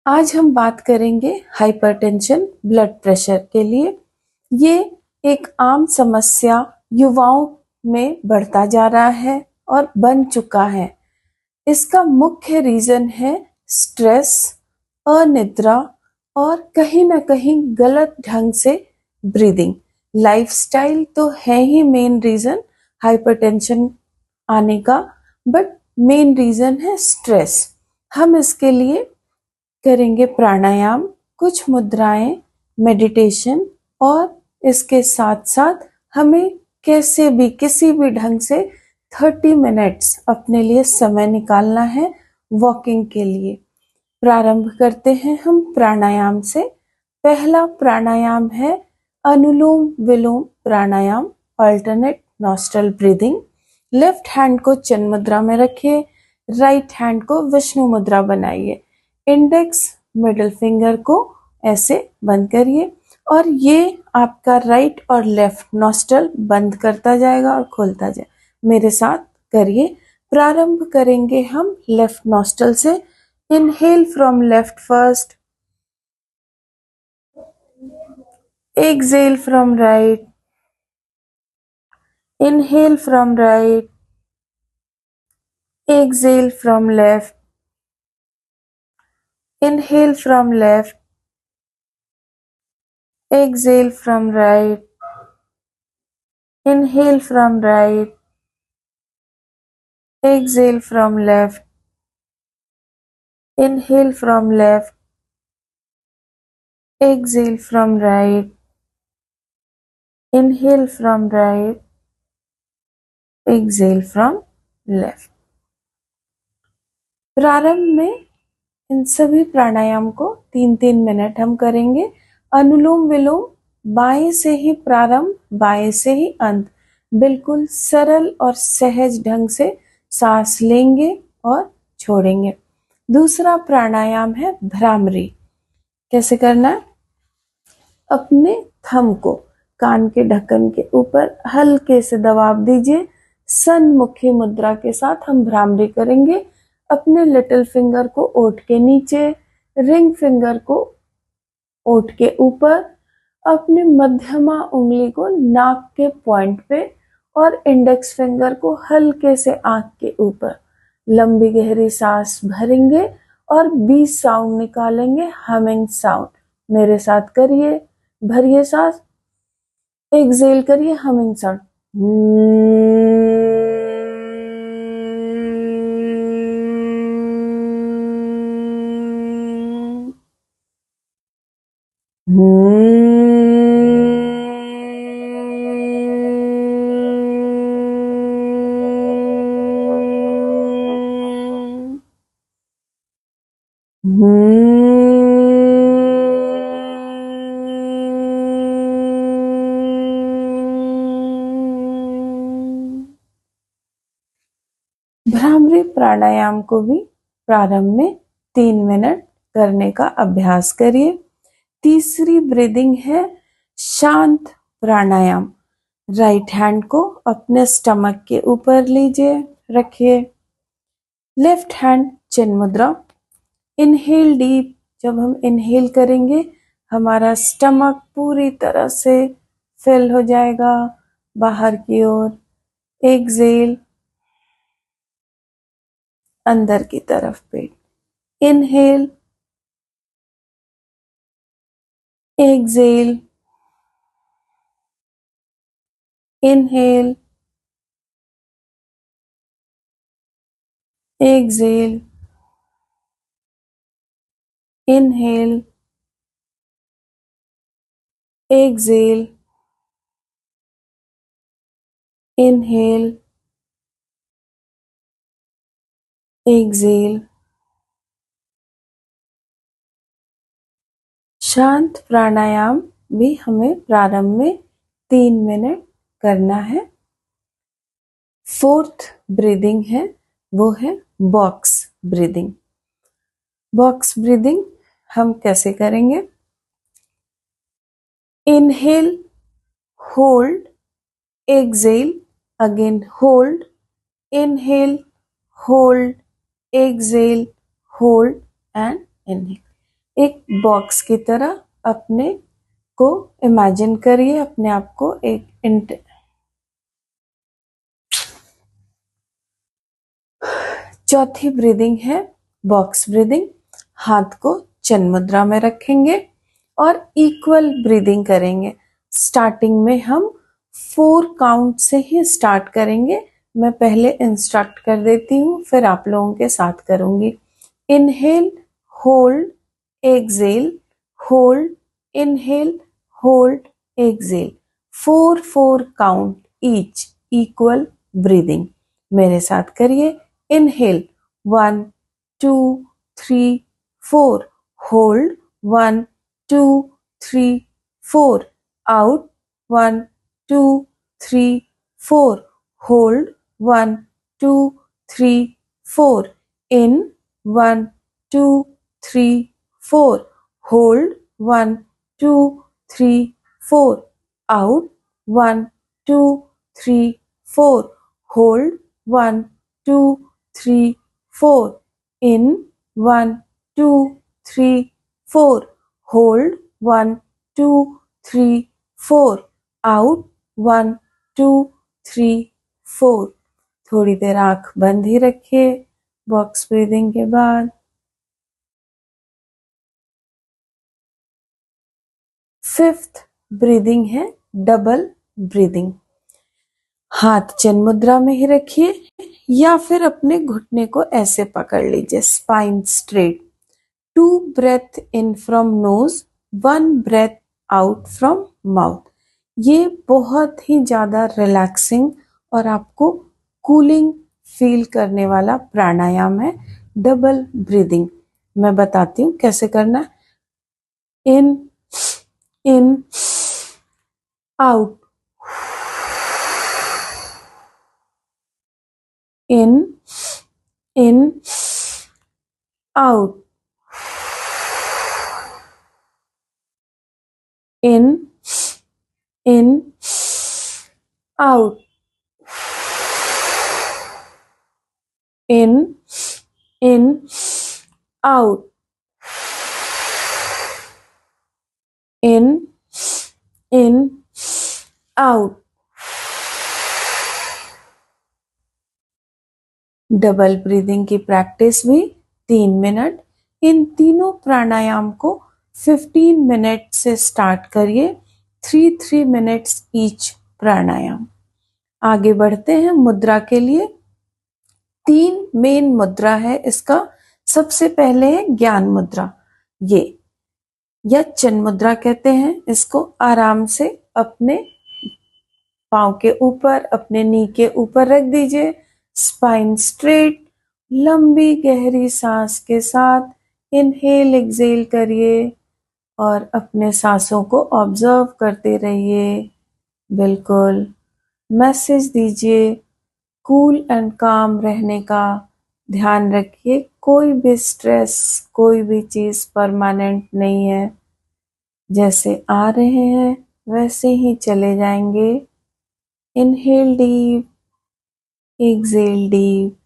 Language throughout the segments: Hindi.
आज हम बात करेंगे हाइपरटेंशन ब्लड प्रेशर के लिए। ये एक आम समस्या युवाओं में बढ़ता जा रहा है और बन चुका है। इसका मुख्य रीजन है स्ट्रेस, अनिद्रा और कहीं ना कहीं गलत ढंग से ब्रीदिंग। लाइफस्टाइल तो है ही मेन रीजन हाइपरटेंशन आने का, बट मेन रीजन है स्ट्रेस। हम इसके लिए करेंगे प्राणायाम, कुछ मुद्राएं, मेडिटेशन और इसके साथ साथ हमें कैसे भी किसी भी ढंग से 30 मिनट्स अपने लिए समय निकालना है वॉकिंग के लिए। प्रारंभ करते हैं हम प्राणायाम से। पहला प्राणायाम है anulom vilom pranayama, alternate nostril breathing. Left hand को चिन्ह मुद्रा में रखिए, राइट हैंड को विष्णु मुद्रा बनाइए। इंडेक्स मिडिल फिंगर को ऐसे बंद करिए और ये आपका राइट और लेफ्ट नॉस्ट्रल बंद करता जाएगा और खोलता जाएगा। मेरे साथ करिए। प्रारंभ करेंगे हम लेफ्ट नॉस्ट्रल से। Inhale from left first, exhale from right, inhale from right, exhale from left, inhale from left, exhale from right, inhale from right, exhale from left, inhale from left, exhale from right, inhale from right, exhale from left। प्रारंभ में इन सभी प्राणायाम को 3-3 मिनट हम करेंगे। अनुलोम विलोम बाएं से ही प्रारंभ, बाएं से ही अंत, बिल्कुल सरल और सहज ढंग से सांस लेंगे और छोड़ेंगे। दूसरा प्राणायाम है भ्रामरी। कैसे करना है? अपने थंब को कान के ढक्कन के ऊपर हल्के से दबाव दीजिए। सन्मुखी मुद्रा के साथ हम भ्रामरी करेंगे। अपने लिटिल फिंगर को ओठ के नीचे, रिंग फिंगर को ओठ के ऊपर, अपनी मध्यमा उंगली को नाक के पॉइंट पे और इंडेक्स फिंगर को हल्के से आंख के ऊपर लंबी गहरी सांस भरेंगे और 20 साउंड निकालेंगे, हमिंग साउंड। मेरे साथ करिए। भरिए सांस, एक्सेल करिए, हमिंग साउंड। भ्रामरी प्राणायाम को भी प्रारंभ में 3 मिनट करने का अभ्यास करिए। तीसरी ब्रीदिंग है शांत प्राणायाम। राइट हैंड को अपने स्टमक के ऊपर लीजिए, रखिए। लेफ्ट हैंड चिन्ह मुद्रा। Inhale deep. जब हम इनहेल करेंगे हमारा स्टमक पूरी तरह से फिल हो जाएगा बाहर की ओर। एक्सेल अंदर की तरफ पेट। Inhale, exhale, inhale, exhale, inhale, exhale, inhale, exhale. शांत प्राणायाम भी हमें प्रारंभ में 3 मिनट करना है। फोर्थ ब्रीदिंग है, वो है बॉक्स ब्रीदिंग। बॉक्स ब्रीदिंग हम कैसे करेंगे? Inhale, hold, exhale, again hold, inhale, hold, exhale, hold and inhale। एक बॉक्स की तरह अपने को इमेजिन करिए, अपने आप को एक चौथी ब्रीदिंग है बॉक्स ब्रीदिंग। हाथ को चिन्ह मुद्रा में रखेंगे और इक्वल ब्रीदिंग करेंगे। स्टार्टिंग में हम 4 काउंट से ही स्टार्ट करेंगे। मैं पहले इंस्ट्रक्ट कर देती हूँ, फिर आप लोगों के साथ करूंगी। Inhale, hold, exhale, hold, inhale, hold, exhale. 4 count each, equal breathing. मेरे साथ करिए। Inhale 1 2 3 4, hold 1 2 3 4, out 1 2 3 4, hold 1 2 3 4, in 1 2 3 4, hold 1 2 3 4, out 1 2 3 4, hold 1 2 3 4, in 1 2 3 4, hold 1 2 3 4, out 1 2 3 4। थोड़ी देर आंख बंद ही रखिए बॉक्स ब्रीदिंग के बाद। फिफ्थ ब्रीदिंग है डबल ब्रीदिंग। हाथ चिन्ह मुद्रा में ही रखिए या फिर अपने घुटने को ऐसे पकड़ लीजिए, spine straight. 2 breathe in from nose, 1 breathe out from mouth. ये बहुत ही ज्यादा रिलैक्सिंग और आपको कूलिंग फील करने वाला प्राणायाम है डबल ब्रीदिंग। मैं बताती हूँ कैसे करना। In in out, in in out, in in out, in in out, in in out. Double breathing की प्रैक्टिस भी 3 मिनट। इन तीनों प्राणायाम को 15 मिनट से स्टार्ट करिए, 3 मिनट्स ईच प्राणायाम। आगे बढ़ते हैं मुद्रा के लिए। 3 मेन मुद्रा है इसका। सबसे पहले है ज्ञान मुद्रा, ये या चिन्ह मुद्रा कहते हैं इसको। आराम से अपने पांव के ऊपर, अपने नी के ऊपर रख दीजिए, स्पाइन स्ट्रेट। लंबी गहरी सांस के साथ इनहेल एक्सेल करिए और अपने सांसों को ऑब्जर्व करते रहिए। बिल्कुल मैसेज दीजिए कूल एंड काम रहने का। ध्यान रखिए कोई भी स्ट्रेस, कोई भी चीज परमानेंट नहीं है। जैसे आ रहे हैं वैसे ही चले जाएंगे। Inhale deep, exhale deep.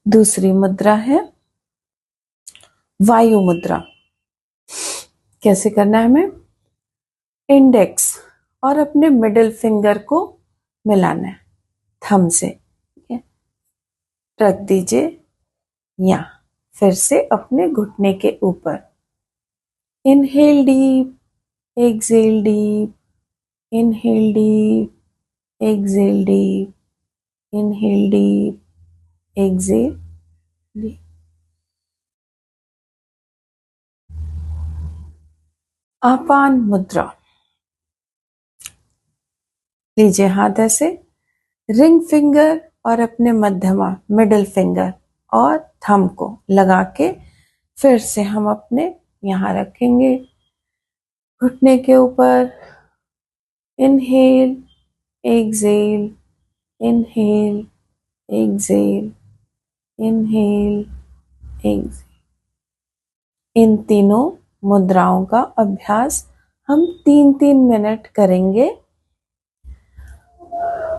दूसरी मुद्रा है वायु मुद्रा। कैसे करना है हमें? इंडेक्स और अपने मिडिल फिंगर को मिलाना है थंब से, ठीक है? रख दीजिए यहाँ, फिर से अपने घुटने के ऊपर। Inhale deep, exhale deep, inhale deep, exhale deep, inhale deep, exhale deep. Apana mudra. लीजिए हाथ ऐसे, रिंग फिंगर और अपने मध्यमा मिडिल फिंगर और थंब को लगा के फिर से हम अपने यहाँ रखेंगे घुटने के ऊपर। Inhale, exhale, inhale, exhale, inhale, exhale. इन तीनों मुद्राओं का अभ्यास हम 3 मिनट करेंगे।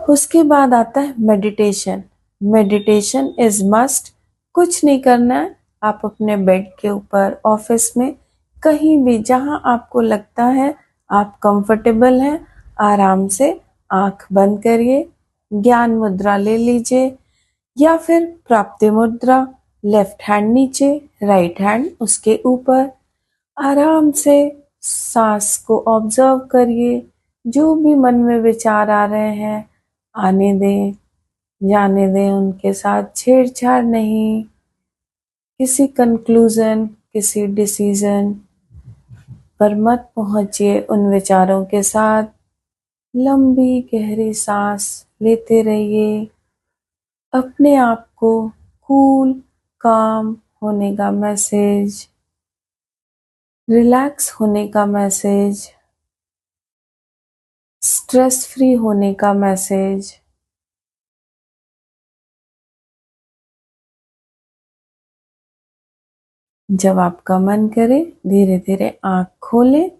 उसके बाद आता है मेडिटेशन। Meditation is must. कुछ नहीं करना है, आप अपने बेड के ऊपर, ऑफिस में, कहीं भी जहां आपको लगता है आप कंफर्टेबल हैं, आराम से आंख बंद करिए, ज्ञान मुद्रा ले लीजिए या फिर प्राप्ति मुद्रा, लेफ्ट हैंड नीचे, राइट हैंड उसके ऊपर। आराम से सांस को ऑब्जर्व करिए, जो भी मन में विचार आ रहे हैं आने दें, जाने दें, उनके साथ छेड़छाड़ नहीं। किसी कंक्लूजन, किसी डिसीजन पर मत पहुंचिए उन विचारों के साथ। लंबी गहरी सांस लेते रहिए, अपने आप को कूल काम होने का मैसेज, रिलैक्स होने का मैसेज, स्ट्रेस फ्री होने का मैसेज। जब आपका मन करे धीरे धीरे आंख खोलें।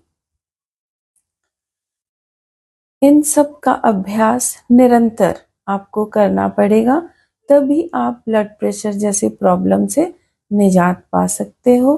इन सब का अभ्यास निरंतर आपको करना पड़ेगा, तभी आप ब्लड प्रेशर जैसी प्रॉब्लम से निजात पा सकते हो।